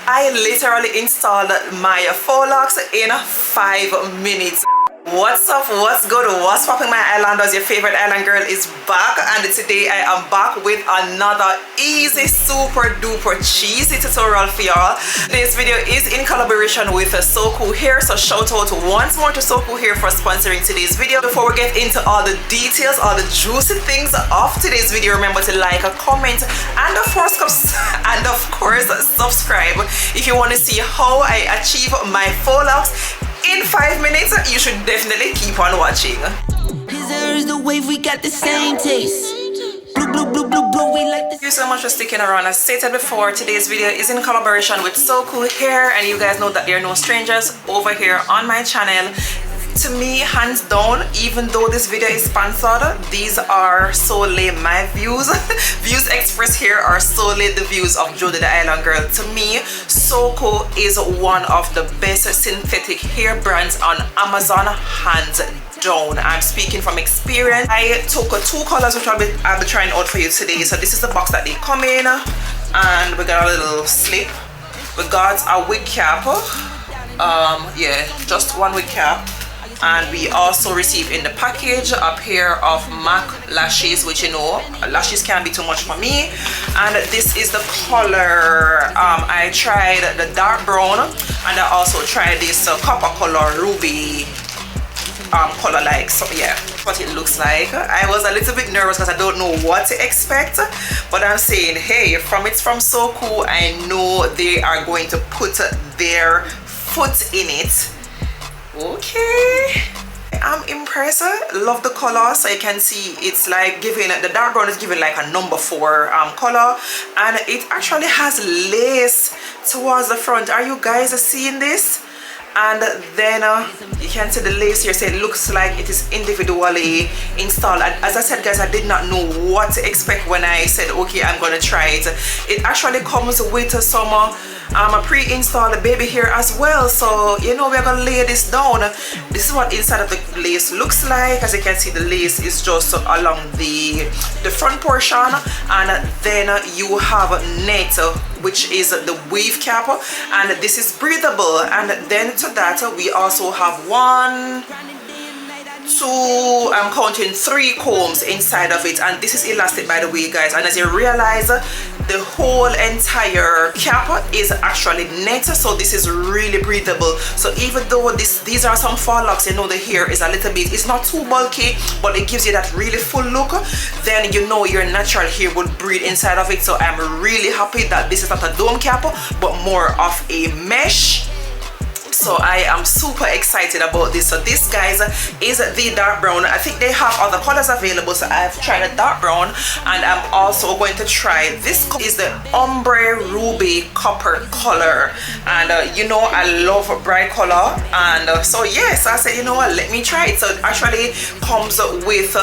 I literally installed my FAUX LOCS in 5 minutes. What's up, what's good, what's popping my islanders? Your favorite island girl is back, and today I am back with another easy, super duper cheesy tutorial for y'all. This video is in collaboration with Soku Hair, so shout out once more to Soku Hair for sponsoring today's video. Before we get into all the details, all the juicy things of today's video, remember to like, comment, and of course subscribe if you want to see how I achieve my FAUX LOCS in 5 minutes. You should definitely keep on watching. The wave, we got the same taste. Blue, blue, blue, blue, blue, we like Thank you so much for sticking around. As stated before, today's video is in collaboration with Soku Hair, and you guys know that they're no strangers over here on my channel. To me, hands down, even though this video is sponsored, these are solely my views. Views expressed here are solely the views of Jodi The Island Girl. To me, Soku is one of the best synthetic hair brands on Amazon, hands down. I'm speaking from experience. I took two colors which I'll be trying out for you today. So this is the box that they come in, and we got a little slip. We got a wig cap. Yeah, just one wig cap. And we also receive in the package a pair of MAC lashes, which you know lashes can be too much for me. And this is the color. I tried the dark brown, and I also tried this copper color ruby color, like, so yeah, what it looks like. I was a little bit nervous because I don't know what to expect, but I'm saying, hey, it's from Soku, I know they are going to put their foot in it. Okay, I'm impressed. Love the color. So you can see it's like giving, the dark brown is giving like a number 4 color, and it actually has lace towards the front. Are you guys seeing this? And then you can see the lace here, so it looks like it is individually installed. And as I said, guys, I did not know what to expect when I said, okay, I'm gonna try it. It actually comes with some a pre-installed baby hair as well. So you know, we're gonna lay this down. This is what inside of the lace looks like. As you can see, the lace is just along the front portion, and then you have net, which is the wave cap, and this is breathable. And then to that we also have 1, 2, I'm counting 3 combs inside of it, and this is elastic, by the way, guys. And as you realize, the whole entire cap is actually net, so this is really breathable. So even though these are some FAUX LOCS, you know, the hair is a little bit, it's not too bulky, but it gives you that really full look, then you know your natural hair will breathe inside of it. So I'm really happy that this is not a dome cap, but more of a mesh. So I am super excited about this. So this, guys, is the dark brown. I think they have other colors available, so I've tried a dark brown, and I'm also going to try this. Is the ombre ruby copper color, and you know I love bright color, and so yes, I said, you know what, let me try it. So it actually comes with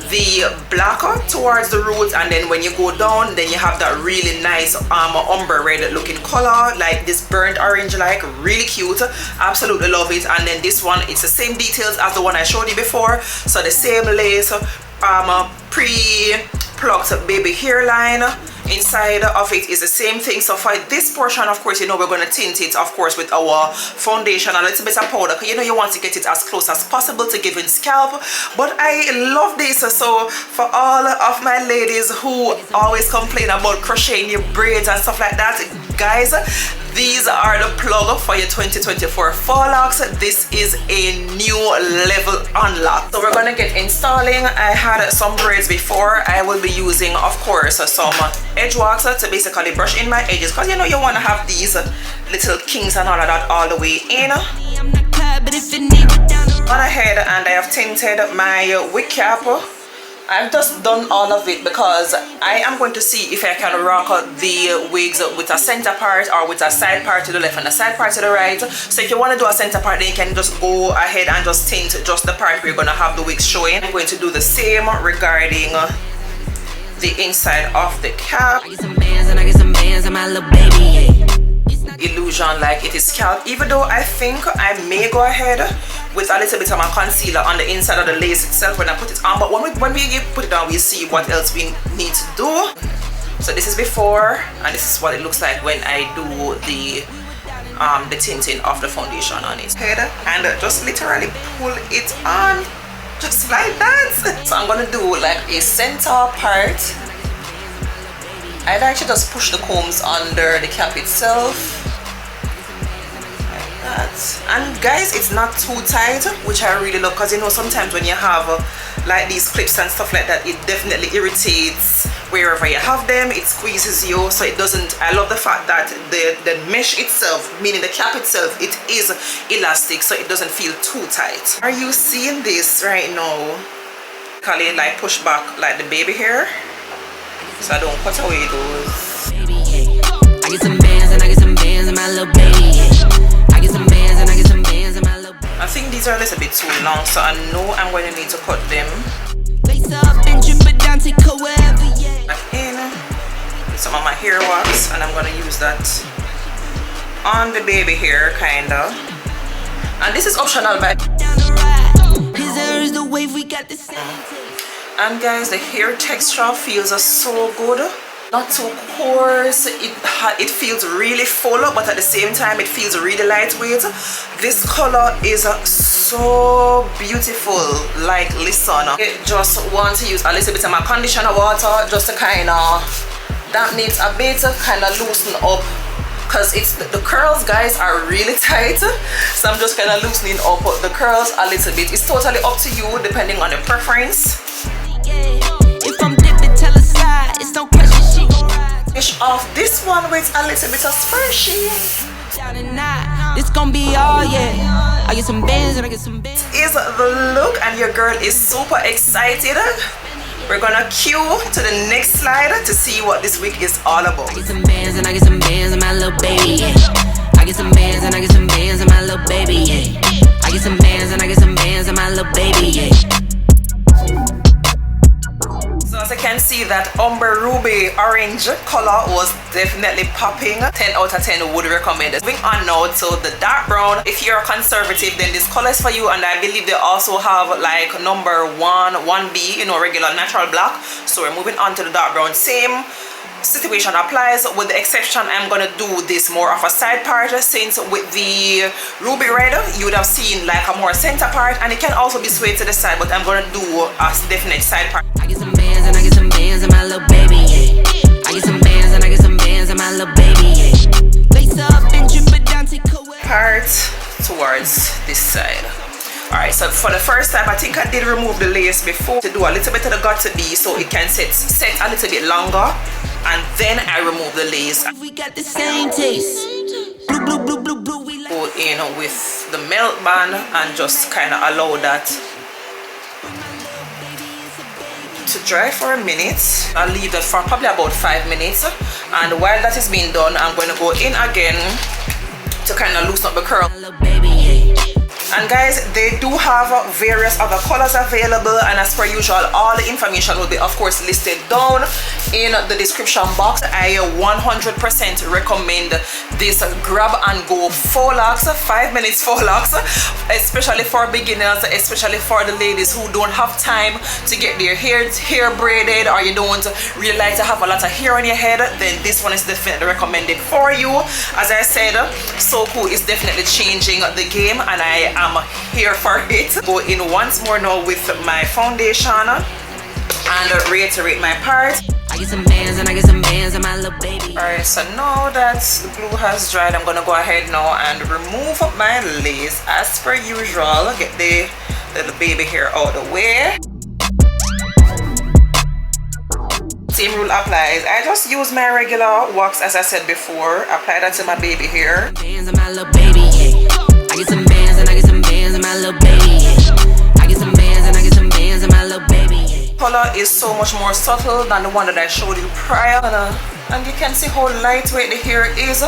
the black towards the roots, and then when you go down, then you have that really nice ombre red looking color, like this burnt orange, like really cute. Absolutely love it. And then this one, it's the same details as the one I showed you before, so the same lace, pre-plucked baby hairline. Inside of it is the same thing. So for this portion, of course, you know, we're going to tint it, of course, with our foundation and a little bit of powder, because you know you want to get it as close as possible to giving scalp. But I love this. So for all of my ladies who always complain about crocheting your braids and stuff like that, guys, these are the plug for your 2024 FAUX LOCS. This is a new level unlock. So we're gonna get installing. I had some braids before. I will be using, of course, some edge wax to basically brush in my edges, because you know you want to have these little kinks and all of that all the way in. Gone ahead and I have tinted my wig cap. I've just done all of it because I am going to see if I can rock the wigs with a center part or with a side part to the left and a side part to the right. So if you want to do a center part, then you can just go ahead and just tint just the part where you're going to have the wigs showing. I'm going to do the same regarding the inside of the cap. I get some bands and I get some bands and my little baby, yeah. Illusion like it is scalp, even though I think I may go ahead with a little bit of my concealer on the inside of the lace itself when I put it on. But when we put it on, we'll see what else we need to do. So this is before, and this is what it looks like when I do the tinting of the foundation on its head, and just literally pull it on just like that. So I'm gonna do like a center part. I'd actually just push the combs under the cap itself like that. And guys, it's not too tight, which I really love, because you know sometimes when you have like these clips and stuff like that, it definitely irritates wherever you have them. It squeezes you, so it doesn't. I love the fact that the mesh itself, meaning the cap itself, it is elastic, so it doesn't feel too tight. Are you seeing this right now? Call it like push back like the baby hair, so I don't cut away those. I get some bands and I get some bands in my little baby. I get some bands and I get some bands in my little baby. I think these are a little bit too long, so I know I'm going to need to cut them. Lace up and drip it down, take her wherever, yeah. Back in with some of my hair wax, and I'm going to use that on the baby hair, kinda. And this is optional, but His hair is the wave, we got the same taste. and guys, the hair texture feels so good. Not too coarse. It feels really full, but at the same time it feels really lightweight. This color is so beautiful. Like, listen, I just want to use a little bit of my conditioner water just to kind of dampen it a bit, kind of loosen up, because it's the curls, guys, are really tight, so I'm just kind of loosening up the curls a little bit. It's totally up to you depending on your preference. If I'm dipping, tell her slide. It's no question, she gon' ride. Finish off this one with a little bit of squishy. This gon' be all, yeah. I get some bands and I get some bands. Is the look, and your girl is super excited. We're gonna cue to the next slide to see what this week is all about. I get some bands and I get some bands in my little baby, yeah. I get some bands and I get some bands in my little baby, yeah. I get some bands and I get some bands in my little baby, yeah. So as you can see, that umber ruby orange color was definitely popping. 10 out of 10 would recommend it. Moving on now to the dark brown. If you're a conservative, then this color is for you, and I believe they also have like number 1B, you know, regular natural black. So we're moving on to the dark brown. Same situation applies, with the exception I'm gonna do this more of a side part, since with the ruby red you would have seen like a more center part, and it can also be swayed to the side, but I'm gonna do a definite side part. I get some bands and I get some bands in my little baby, yeah. I get some bands and I get some bands in my little baby, yeah. Lace up and drip it down, take her where. Part towards this side. Alright, so for the first time, I think I did remove the lace before to do a little bit of the got to be, so it can set a little bit longer, and then I remove the lace. We got the same taste. Blue, blue, blue, blue, blue. We like Go in with the melt band and just kind of allow that to dry for a minute. I'll leave that for probably about 5 minutes, and while that is being done, I'm going to go in again to kind of loosen up the curl. my little baby, yeah. And guys, they do have various other colors available, and as per usual, all the information will be of course listed down in the description box. I 100% recommend this grab and go FAUX LOCS, 5 minutes FAUX LOCS, especially for beginners, especially for the ladies who don't have time to get their hair braided, or you don't really like to have a lot of hair on your head. Then this one is definitely recommended for you. As I said, Soku is definitely changing the game, and I am here for it. Go in once more now with my foundation and reiterate my part. I get some bands and I get some bands in my little baby. Alright, so now that the glue has dried, I'm gonna go ahead now and remove my lace as per usual. Get the little baby hair out of the way. Same rule applies. I just use my regular wax, as I said before. Apply that to my baby hair. Bands in my little baby, yeah. I get some bands and I get some bands in my little baby, yeah. I get some bands and I get some bands in my little baby, yeah. Color is so much more subtle than the one that I showed you prior, and you can see how lightweight the hair is.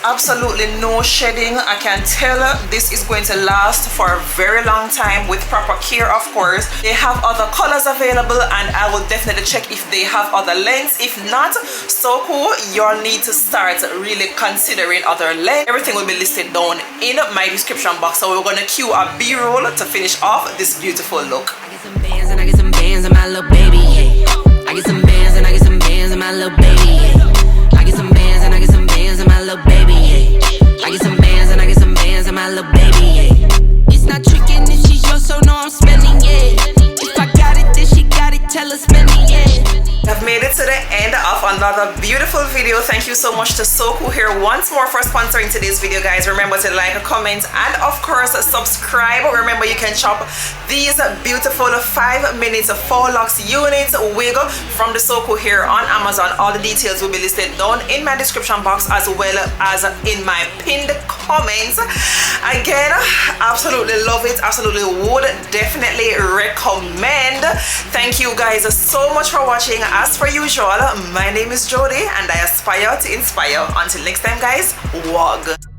Absolutely no shedding. I can tell this is going to last for a very long time with proper care, of course. They have other colors available, and I will definitely check if they have other lengths. If not, Soku, you'll need to start really considering other lengths. Everything will be listed down in my description box. So we're going to cue a B-roll to finish off this beautiful look. I get some bands and I get some bands in my little baby, yeah. I get some bands and I get some bands in my little baby, yeah. another beautiful video. Thank you so much to Soku Hair once more for sponsoring today's video, guys. Remember to like, comment, and of course subscribe. Remember you can shop these beautiful 5 minutes FAUX LOCS units wig from the Soku Hair on Amazon. All the details will be listed down in my description box as well as in my pinned comments. Again, absolutely love it, absolutely would definitely recommend. Thank you guys so much for watching. As per usual, my name is Jodi and I aspire to inspire. Until next time, guys, wog.